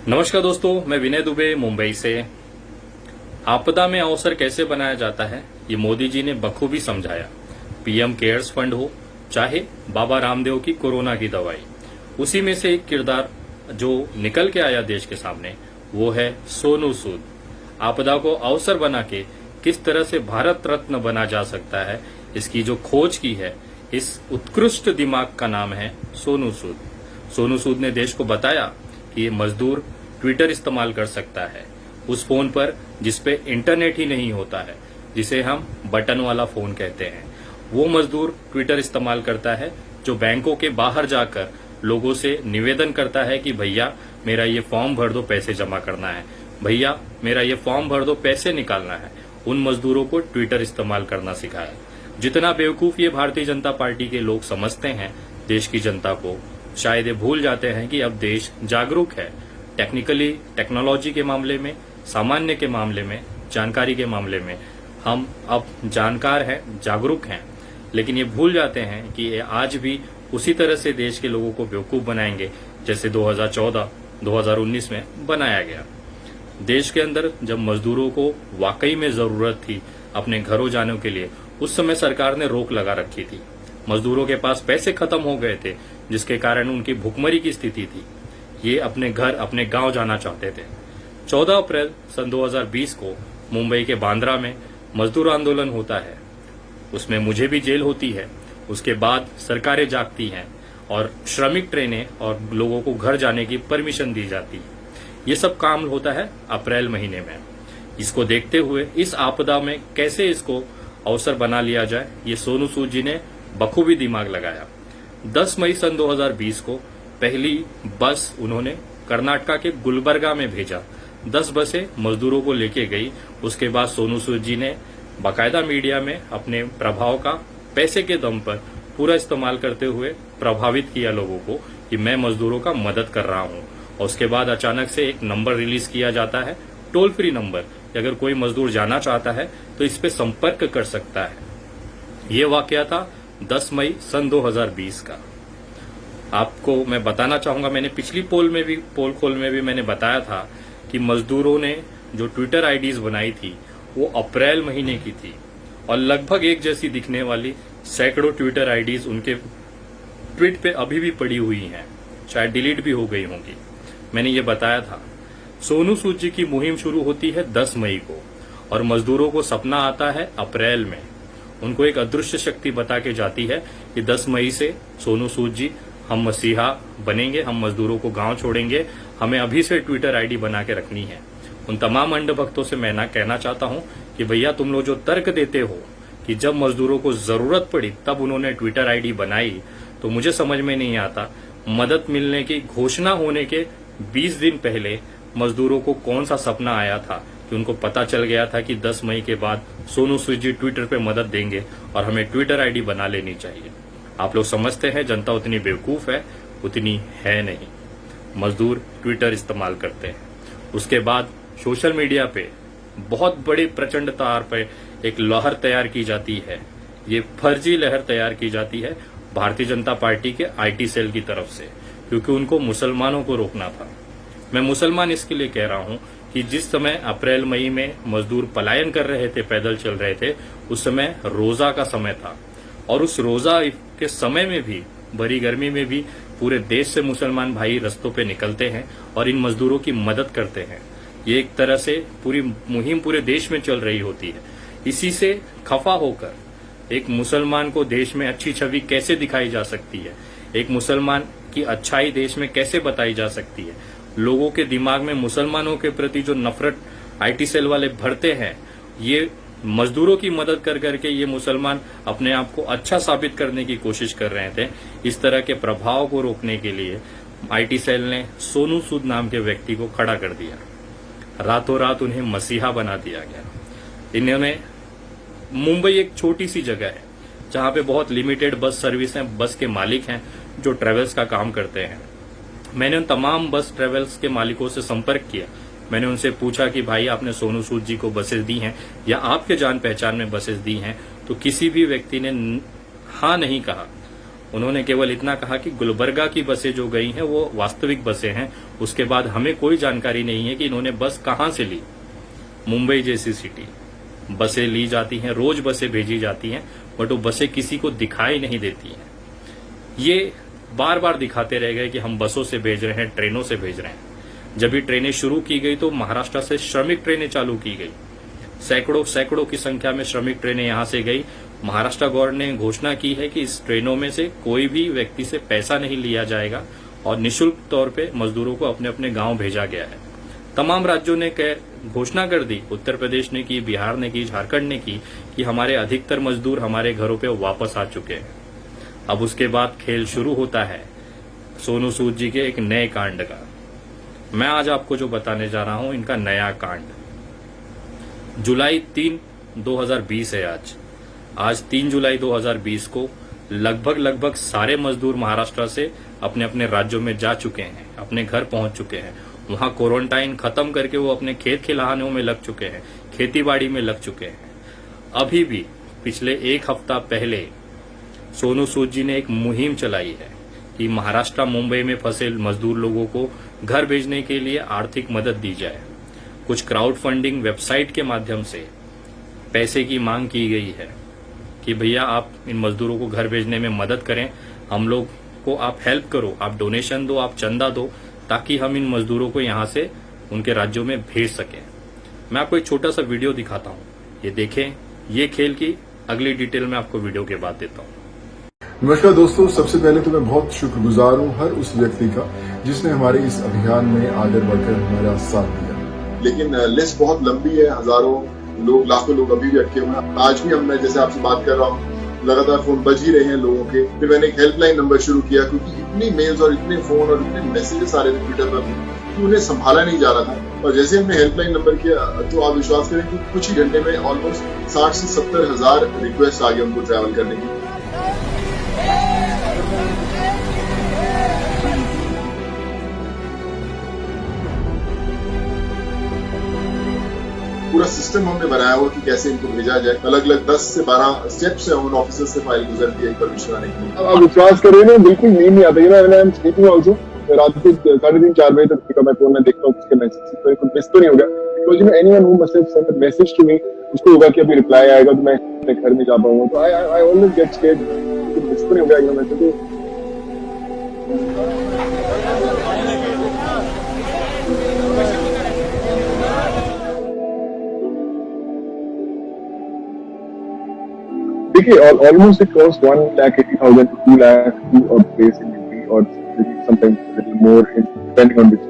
नमस्कार दोस्तों, मैं विनय दुबे मुंबई से। आपदा में अवसर कैसे बनाया जाता है ये मोदी जी ने बखूबी समझाया। पीएम केयर्स फंड हो चाहे बाबा रामदेव की कोरोना की दवाई, उसी में से एक किरदार जो निकल के आया देश के सामने वो है सोनू सूद। आपदा को अवसर बना के किस तरह से भारत रत्न बना जा सकता है, इसकी जो खोज की है, इस उत्कृष्ट दिमाग का नाम है सोनू सूद। सोनू सूद ने देश को बताया कि ये मजदूर ट्विटर इस्तेमाल कर सकता है, उस फोन पर जिसपे इंटरनेट ही नहीं होता है, जिसे हम बटन वाला फोन कहते हैं। वो मजदूर ट्विटर इस्तेमाल करता है जो बैंकों के बाहर जाकर लोगों से निवेदन करता है कि भैया मेरा ये फॉर्म भर दो, पैसे जमा करना है, भैया मेरा ये फॉर्म भर दो, पैसे निकालना है। उन मजदूरों को ट्विटर इस्तेमाल करना सिखाया। जितना बेवकूफ ये भारतीय जनता पार्टी के लोग समझते हैं देश की जनता को, शायद ये भूल जाते हैं कि अब देश जागरूक है। टेक्निकली, टेक्नोलॉजी के मामले में, सामान्य के मामले में, जानकारी के मामले में हम अब जानकार हैं, जागरूक हैं। लेकिन ये भूल जाते हैं कि ये आज भी उसी तरह से देश के लोगों को बेवकूफ बनाएंगे जैसे 2014-2019 में बनाया गया। देश के अंदर जब मजदूरों को वाकई में जरूरत थी अपने घरों जाने के लिए, उस समय सरकार ने रोक लगा रखी थी। मजदूरों के पास पैसे खत्म हो गए थे, जिसके कारण उनकी भुखमरी की स्थिति थी। ये अपने घर, अपने गांव जाना चाहते थे। 14 अप्रैल सन 2020 को मुंबई के बांद्रा में मजदूर आंदोलन होता है। उसमें मुझे भी जेल होती है। उसके बाद सरकारें जागती हैं और श्रमिक ट्रेनें और लोगों को घर जाने की परमिशन दी जाती है। ये सब काम होता है अप्रैल महीने में। इसको देखते हुए इस आपदा में कैसे इसको अवसर बना लिया जाए, ये सोनू सूद जी ने बखूबी दिमाग लगाया। 10 मई सन 2020 को पहली बस उन्होंने कर्नाटका के गुलबर्गा में भेजा। 10 बसें मजदूरों को लेके गई। उसके बाद सोनू सूद जी ने बाकायदा मीडिया में अपने प्रभाव का पैसे के दम पर पूरा इस्तेमाल करते हुए प्रभावित किया लोगों को कि मैं मजदूरों का मदद कर रहा हूं। और उसके बाद अचानक से एक नंबर रिलीज किया जाता है, टोल फ्री नंबर, कि अगर कोई मजदूर जाना चाहता है तो इस पे संपर्क कर सकता है। ये वाकया था 10 मई सन 2020 का। आपको मैं बताना चाहूंगा, मैंने पिछली पोल खोल में भी मैंने बताया था कि मजदूरों ने जो ट्विटर आईडीज बनाई थी वो अप्रैल महीने की थी और लगभग एक जैसी दिखने वाली सैकड़ों ट्विटर आईडीज उनके ट्वीट पे अभी भी पड़ी हुई हैं, शायद डिलीट भी हो गई होंगी। मैंने ये बताया था। सोनू सूद जी की मुहिम शुरू होती है 10 मई को और मजदूरों को सपना आता है अप्रैल में। उनको एक अदृश्य शक्ति बता के जाती है कि 10 मई से सोनू सूद जी हम मसीहा बनेंगे, हम मजदूरों को गांव छोड़ेंगे, हमें अभी से ट्विटर आईडी बना के रखनी है। उन तमाम अंध भक्तों से मैं कहना चाहता हूं कि भैया तुम लोग जो तर्क देते हो कि जब मजदूरों को जरूरत पड़ी तब उन्होंने ट्विटर आईडी बनाई, तो मुझे समझ में नहीं आता मदद मिलने की घोषणा होने के 20 दिन पहले मजदूरों को कौन सा सपना आया था कि उनको पता चल गया था कि 10 मई के बाद सोनू सूद जी ट्विटर पे मदद देंगे और हमें ट्विटर आईडी बना लेनी चाहिए। आप लोग समझते हैं जनता उतनी बेवकूफ है, उतनी है नहीं। मजदूर ट्विटर इस्तेमाल करते हैं। उसके बाद सोशल मीडिया पे बहुत बड़ी प्रचंड तार पे एक लहर तैयार की जाती है। ये फर्जी लहर तैयार की जाती है भारतीय जनता पार्टी के आईटी सेल की तरफ से, क्योंकि उनको मुसलमानों को रोकना था। मैं मुसलमान इसके लिए कह रहा हूं कि जिस समय अप्रैल मई में मजदूर पलायन कर रहे थे, पैदल चल रहे थे, उस समय रोजा का समय था और उस रोजा के समय में भी, भरी गर्मी में भी, पूरे देश से मुसलमान भाई रस्तों पे निकलते हैं और इन मजदूरों की मदद करते हैं। ये एक तरह से पूरी मुहिम पूरे देश में चल रही होती है। इसी से खफा होकर एक मुसलमान को देश में अच्छी छवि कैसे दिखाई जा सकती है, एक मुसलमान की अच्छाई देश में कैसे बताई जा सकती है, लोगों के दिमाग में मुसलमानों के प्रति जो नफरत आईटी सेल वाले भरते हैं, ये मजदूरों की मदद कर करके ये मुसलमान अपने आप को अच्छा साबित करने की कोशिश कर रहे थे। इस तरह के प्रभाव को रोकने के लिए आईटी सेल ने सोनू सूद नाम के व्यक्ति को खड़ा कर दिया। रातों रात उन्हें मसीहा बना दिया गया। इन्होंने, मुंबई एक छोटी सी जगह है जहां पे बहुत लिमिटेड बस सर्विस है, बस के मालिक हैं जो ट्रेवल्स का काम करते हैं। मैंने उन तमाम बस ट्रेवल्स के मालिकों से संपर्क किया। मैंने उनसे पूछा कि भाई आपने सोनू सूद जी को बसेस दी हैं या आपके जान पहचान में बसेस दी हैं, तो किसी भी व्यक्ति ने हाँ नहीं कहा। उन्होंने केवल इतना कहा कि गुलबर्गा की बसें जो गई हैं वो वास्तविक बसें हैं। उसके बाद हमें कोई जानकारी नहीं है कि इन्होंने बस कहां से ली। मुंबई जैसी सिटी, बसें ली जाती हैं, रोज बसें भेजी जाती हैं, बट वो बसें किसी को दिखाई नहीं देती हैं। ये बार बार दिखाते रह गए कि हम बसों से भेज रहे हैं, ट्रेनों से भेज रहे हैं। जब ये ट्रेनें शुरू की गई तो महाराष्ट्र से श्रमिक ट्रेनें चालू की गई, सैकड़ों की संख्या में श्रमिक ट्रेनें यहां से गई। महाराष्ट्र गवर्नमेंट ने घोषणा की है कि इस ट्रेनों में से कोई भी व्यक्ति से पैसा नहीं लिया जाएगा और निःशुल्क तौर पे मजदूरों को अपने अपने गांव भेजा गया है। तमाम राज्यों ने घोषणा कर दी, उत्तर प्रदेश ने की, बिहार ने की, झारखंड ने की, कि हमारे अधिकतर मजदूर हमारे घरों पे वापस आ चुके हैं। अब उसके बाद खेल शुरू होता है सोनू सूद जी के एक नए कांड का। मैं आज आपको जो बताने जा रहा हूं, इनका नया कांड। जुलाई 3, 2020 है आज 3 जुलाई 2020 को लगभग सारे मजदूर महाराष्ट्र से अपने अपने राज्यों में जा चुके हैं, अपने घर पहुंच चुके हैं। वहां क्वारंटाइन खत्म करके वो अपने खेत खलिहानों में लग चुके हैं, खेतीबाड़ी में लग चुके हैं। अभी भी पिछले एक हफ्ता पहले सोनू सूद जी ने एक मुहिम चलाई है कि महाराष्ट्र मुंबई में फंसे मजदूर लोगों को घर भेजने के लिए आर्थिक मदद दी जाए। कुछ क्राउड फंडिंग वेबसाइट के माध्यम से पैसे की मांग की गई है कि भैया आप इन मजदूरों को घर भेजने में मदद करें, हम लोग को आप हेल्प करो, आप डोनेशन दो, आप चंदा दो, ताकि हम इन मजदूरों को यहां से उनके राज्यों में भेज सकें। मैं आपको एक छोटा सा वीडियो दिखाता हूं, ये देखें। ये खेल की अगली डिटेल में आपको वीडियो के बाद देता हूं। नमस्कार दोस्तों, सबसे पहले तो मैं बहुत शुक्रगुजार हूं हर उस व्यक्ति का जिसने हमारे इस अभियान में आगे बढ़कर हमारा साथ दिया। लेकिन लिस्ट बहुत लंबी है, हजारों लोग, लाखों लोग अभी भी अटके हुए हैं। आज भी मैं जैसे आपसे बात कर रहा हूँ, लगातार फोन बज ही रहे हैं लोगों के। फिर मैंने एक हेल्पलाइन नंबर शुरू किया क्योंकि इतनी मेल्स और इतने फोन और इतने मैसेजेस आ रहे थे ट्विटर पर कि उन्हें संभाला नहीं जा रहा था। और जैसे हमने हेल्पलाइन नंबर किया तो आप विश्वास करें कि कुछ ही घंटे में ऑलमोस्ट 60 से 70 हजार रिक्वेस्ट आ गए उनको ट्रैवल करने की। पूरा सिस्टम हमने बनाया हुआ कि कैसे इनको भेजा जाए। अलग अलग 10 से 12 स्टेप्स है उन ऑफिसर से फाइल गुजरती है परमिशन आने के लिए। आप विश्वास करिए ना, बिल्कुल नींद नहीं आता है। मैं स्लीपिंग ऑल्सो रात को 3:30 4 बजे तक मैं फोन में देखता हूँ किसके मैसेज, कोई मिस तो नहीं हो गया। Because anyone who must have sent a message to me, उसको होगा कि अभी रिप्लाई आएगा तो मैं अपने घर में जा पाऊंगा। तो I always get scared, miss तो नहीं हो गया मैसेज। देखिए, almost it cost 1,80,000 to 2 lakh to a place in UP, or sometimes a little more depending on which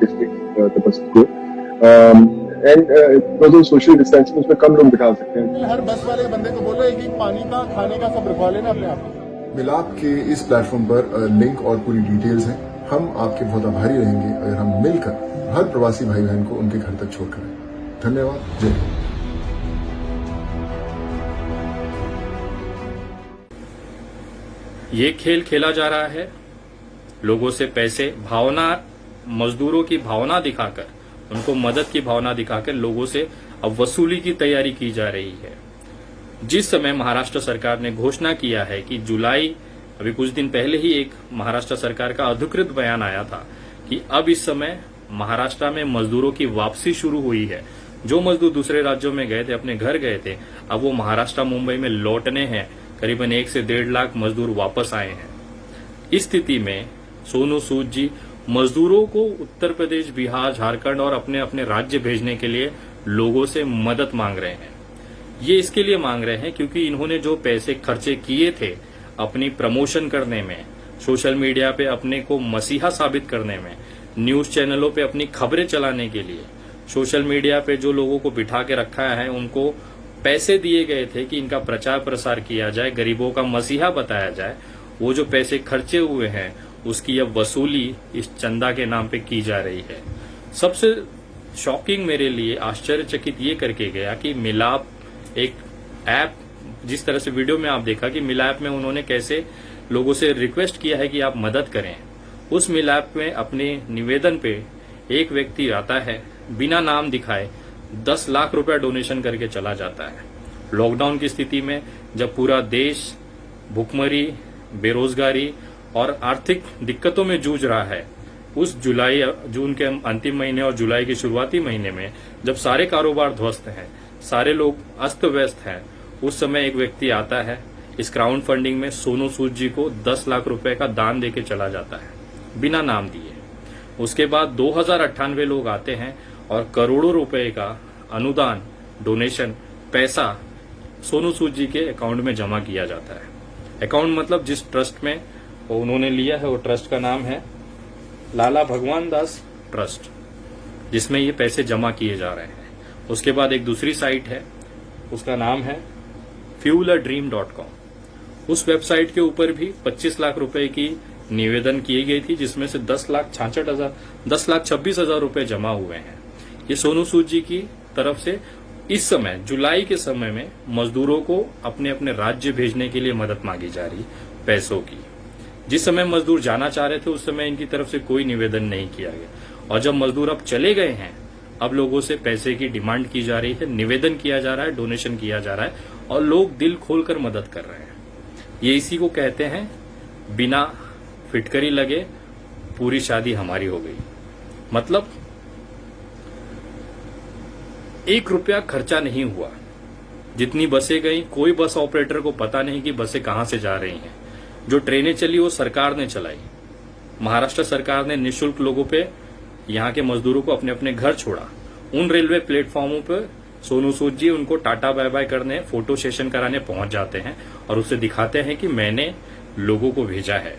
district the person go. And because of social distancing, उसमें कम लोग बिठा सकते हैं। हर बस वाले बंदे को बोलो कि पानी का, खाने का सब रखवा लेना अपने आप। मिलाप के इस प्लेटफॉर्म पर लिंक और पूरी डिटेल्स हैं। हम आपके बहुत आभारी रहेंगे अगर हम मिलकर हर प्रवासी भाई बहन को उनके घर तक छोड़कर आए। धन्यवाद। जय हिंद। ये खेल खेला जा रहा है लोगों से पैसे, भावना, मजदूरों की भावना दिखाकर, उनको मदद की भावना दिखाकर लोगों से अब वसूली की तैयारी की जा रही है। जिस समय महाराष्ट्र सरकार ने घोषणा किया है कि जुलाई, अभी कुछ दिन पहले ही एक महाराष्ट्र सरकार का अधिकृत बयान आया था कि अब इस समय महाराष्ट्र में मजदूरों की वापसी शुरू हुई है। जो मजदूर दूसरे राज्यों में गए थे, अपने घर गए थे, अब वो महाराष्ट्र मुंबई में लौटने हैं। करीबन 1 से 1.5 लाख मजदूर वापस आए हैं। इस स्थिति में सोनू सूद जी मजदूरों को उत्तर प्रदेश, बिहार, झारखंड और अपने अपने राज्य भेजने के लिए लोगों से मदद मांग रहे हैं। ये इसके लिए मांग रहे हैं क्योंकि इन्होंने जो पैसे खर्चे किए थे अपनी प्रमोशन करने में, सोशल मीडिया पे अपने को मसीहा साबित करने में, न्यूज चैनलों पे अपनी खबरें चलाने के लिए, सोशल मीडिया पे जो लोगों को बिठा के रखा है उनको पैसे दिए गए थे कि इनका प्रचार प्रसार किया जाए, गरीबों का मसीहा बताया जाए। वो जो पैसे खर्चे हुए हैं उसकी अब वसूली इस चंदा के नाम पे की जा रही है। सबसे शॉकिंग मेरे लिए, आश्चर्यचकित ये करके गया कि मिलाप एक ऐप, जिस तरह से वीडियो में आप देखा कि मिलाप में उन्होंने कैसे लोगों से रिक्वेस्ट किया है कि आप मदद करें। उस मिलाप में अपने निवेदन पे एक व्यक्ति आता है, बिना नाम दिखाए 10 लाख रुपया डोनेशन करके चला जाता है। लॉकडाउन की स्थिति में जब पूरा देश भुखमरी बेरोजगारी और आर्थिक दिक्कतों में जूझ रहा है, उस जून के अंतिम महीने और जुलाई के शुरुआती महीने में जब सारे कारोबार ध्वस्त हैं, सारे लोग अस्त व्यस्त हैं, उस समय एक व्यक्ति आता है, इस क्राउड फंडिंग में सोनू सूद जी को 10 लाख रुपए का दान देके चला जाता है बिना नाम दिए। उसके बाद 2098 लोग आते हैं और करोड़ों रुपए का अनुदान, डोनेशन, पैसा सोनू सूद जी के अकाउंट में जमा किया जाता है। अकाउंट मतलब जिस ट्रस्ट में उन्होंने लिया है, वो ट्रस्ट का नाम है लाला भगवान दास ट्रस्ट, जिसमें ये पैसे जमा किए जा रहे हैं। उसके बाद एक दूसरी साइट है, उसका नाम है fueladream.com। उस वेबसाइट के ऊपर भी 25 लाख रुपए की निवेदन की गई थी, जिसमें से 10,26,000 रुपए जमा हुए हैं। ये सोनू सूद जी की तरफ से इस समय जुलाई के समय में मजदूरों को अपने अपने राज्य भेजने के लिए मदद मांगी जा रही पैसों की। जिस समय मजदूर जाना चाह रहे थे उस समय इनकी तरफ से कोई निवेदन नहीं किया गया, और जब मजदूर अब चले गए हैं, अब लोगों से पैसे की डिमांड की जा रही है, निवेदन किया जा रहा है, डोनेशन किया जा रहा है, और लोग दिल खोलकर मदद कर रहे हैं। ये इसी को कहते हैं बिना फिटकरी लगे पूरी शादी हमारी हो गई। मतलब 1 रुपया खर्चा नहीं हुआ। जितनी बसें गई, कोई बस ऑपरेटर को पता नहीं कि बसें कहां से जा रही हैं। जो ट्रेनें चली वो सरकार ने चलाई। महाराष्ट्र सरकार ने निःशुल्क लोगों पे, यहां के मजदूरों को अपने अपने घर छोड़ा। उन रेलवे प्लेटफॉर्मों पर सोनू सूद जी उनको टाटा बाय बाय करने, फोटो सेशन कराने पहुंच जाते हैं और उसे दिखाते हैं कि मैंने लोगों को भेजा है।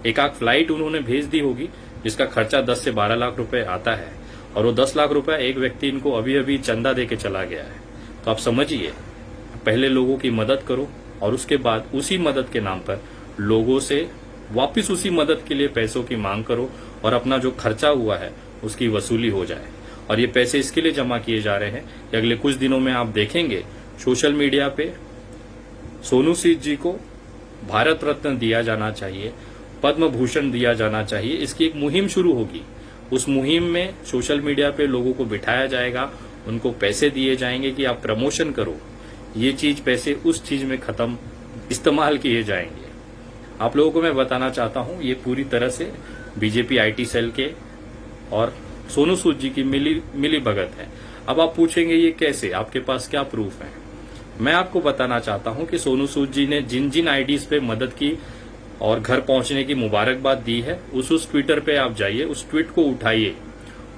एक आध फ्लाइट उन्होंने भेज दी होगी जिसका खर्चा 10 से 12 लाख रुपए आता है, और वो 10 लाख रुपए एक व्यक्ति इनको अभी अभी चंदा देके चला गया है। तो आप समझिए, पहले लोगों की मदद करो और उसके बाद उसी मदद के नाम पर लोगों से वापिस उसी मदद के लिए पैसों की मांग करो, और अपना जो खर्चा हुआ है उसकी वसूली हो जाए। और ये पैसे इसके लिए जमा किए जा रहे हैं कि अगले कुछ दिनों में आप देखेंगे सोशल मीडिया पे सोनू सूद जी को भारत रत्न दिया जाना चाहिए, पद्म भूषण दिया जाना चाहिए। इसकी एक मुहिम शुरू होगी। उस मुहिम में सोशल मीडिया पे लोगों को बिठाया जाएगा, उनको पैसे दिए जाएंगे कि आप प्रमोशन करो। ये चीज, पैसे उस चीज में खत्म इस्तेमाल किए जाएंगे। आप लोगों को मैं बताना चाहता हूं, ये पूरी तरह से बीजेपी आईटी सेल के और सोनू सूद जी की मिली भगत है। अब आप पूछेंगे ये कैसे, आपके पास क्या प्रूफ है? मैं आपको बताना चाहता हूं कि सोनू सूद जी ने जिन जिन आईडीज पे मदद की और घर पहुंचने की मुबारकबाद दी है, उस ट्विटर पे आप जाइए, उस ट्वीट को उठाइए,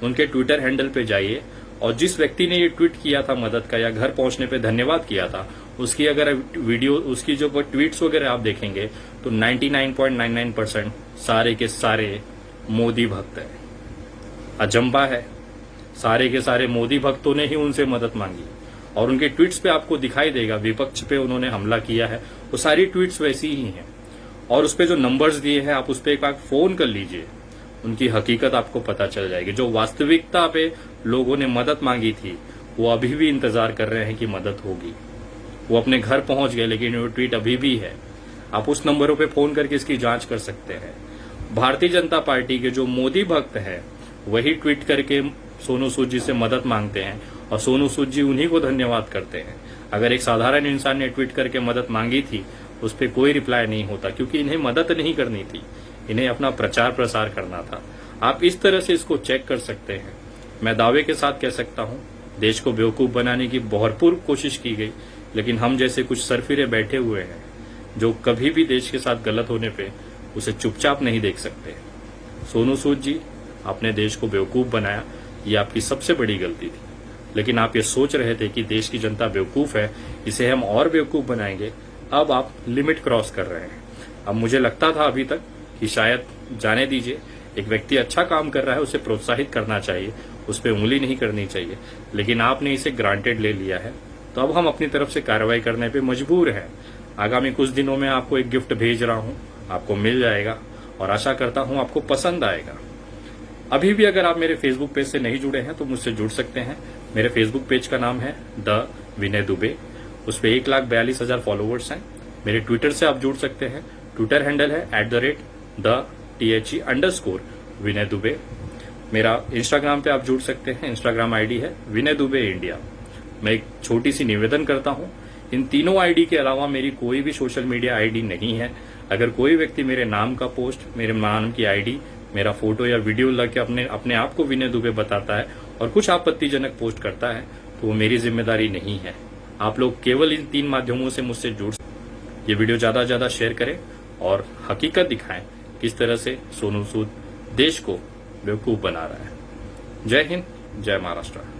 उनके ट्विटर हैंडल पे जाइए, और जिस व्यक्ति ने ये ट्वीट किया था मदद का या घर पहुंचने पे धन्यवाद किया था, उसकी अगर वीडियो, उसकी जो ट्वीट्स वगैरह आप देखेंगे तो 99.99% सारे के सारे मोदी भक्त है। अजंबा है, सारे के सारे मोदी भक्तों ने ही उनसे मदद मांगी, और उनके ट्वीट्स पे आपको दिखाई देगा विपक्ष पे उन्होंने हमला किया है, वो सारी ट्वीट्स वैसी ही हैं। और उस पे जो नंबर्स दिए हैं, आप उस पे एक बार फोन कर लीजिए, उनकी हकीकत आपको पता चल जाएगी। जो वास्तविकता पे लोगों ने मदद मांगी थी, वो अभी भी इंतजार कर रहे हैं कि मदद होगी। वो अपने घर पहुंच गए, लेकिन वो ट्वीट अभी भी है। आप उस नंबरों पे फोन करके इसकी जांच कर सकते हैं। भारतीय जनता पार्टी के जो मोदी भक्त हैं, वही ट्वीट करके सोनू सूद जी से मदद मांगते हैं, और सोनू सूद जी उन्हीं को धन्यवाद करते हैं। अगर एक साधारण इंसान ने ट्वीट करके मदद मांगी थी, उस पर कोई रिप्लाई नहीं होता, क्योंकि इन्हें मदद नहीं करनी थी, इन्हें अपना प्रचार प्रसार करना था। आप इस तरह से इसको चेक कर सकते हैं। मैं दावे के साथ कह सकता हूं, देश को बेवकूफ बनाने की भरपूर कोशिश की गई, लेकिन हम जैसे कुछ सरफिरे बैठे हुए हैं जो कभी भी देश के साथ गलत होने पे उसे चुपचाप नहीं देख सकते। सोनू सूद जी, आपने देश को बेवकूफ बनाया, ये आपकी सबसे बड़ी गलती थी। लेकिन आप ये सोच रहे थे कि देश की जनता बेवकूफ है, इसे हम और बेवकूफ बनाएंगे। अब आप लिमिट क्रॉस कर रहे हैं। अब मुझे लगता था अभी तक कि शायद जाने दीजिए, एक व्यक्ति अच्छा काम कर रहा है, उसे प्रोत्साहित करना चाहिए, उस पर उंगली नहीं करनी चाहिए, लेकिन आपने इसे ग्रांटेड ले लिया है। तो अब हम अपनी तरफ से कार्रवाई करने पे मजबूर हैं। आगामी कुछ दिनों में आपको एक गिफ्ट भेज रहा हूं, आपको मिल जाएगा, और आशा करता हूं आपको पसंद आएगा। अभी भी अगर आप मेरे फेसबुक पेज से नहीं जुड़े हैं तो मुझसे जुड़ सकते हैं। मेरे फेसबुक पेज का नाम है द विनय दुबे, उस पर 1,42,000 फॉलोवर्स हैं। मेरे ट्विटर से आप जुड़ सकते हैं, ट्विटर हैंडल है @the_THE_विनय दुबे। मेरा इंस्टाग्राम पे आप जुड़ सकते हैं, इंस्टाग्राम आईडी है विनय दुबे इंडिया। मैं एक छोटी सी निवेदन करता हूं, इन तीनों आईडी के अलावा मेरी कोई भी सोशल मीडिया आईडी नहीं है। अगर कोई व्यक्ति मेरे नाम का पोस्ट, मेरे नाम की आईडी, मेरा फोटो या वीडियो लग के अपने आप को विनय दुबे बताता है और कुछ आपत्तिजनक पोस्ट करता है तो वो मेरी जिम्मेदारी नहीं है। आप लोग केवल इन 3 माध्यमों से मुझसे जुड़। ये वीडियो ज्यादा से ज्यादा शेयर करें और हकीकत दिखाएं किस तरह से सोनू सूद देश को बेवकूफ बना रहा है। जय हिंद, जय महाराष्ट्र।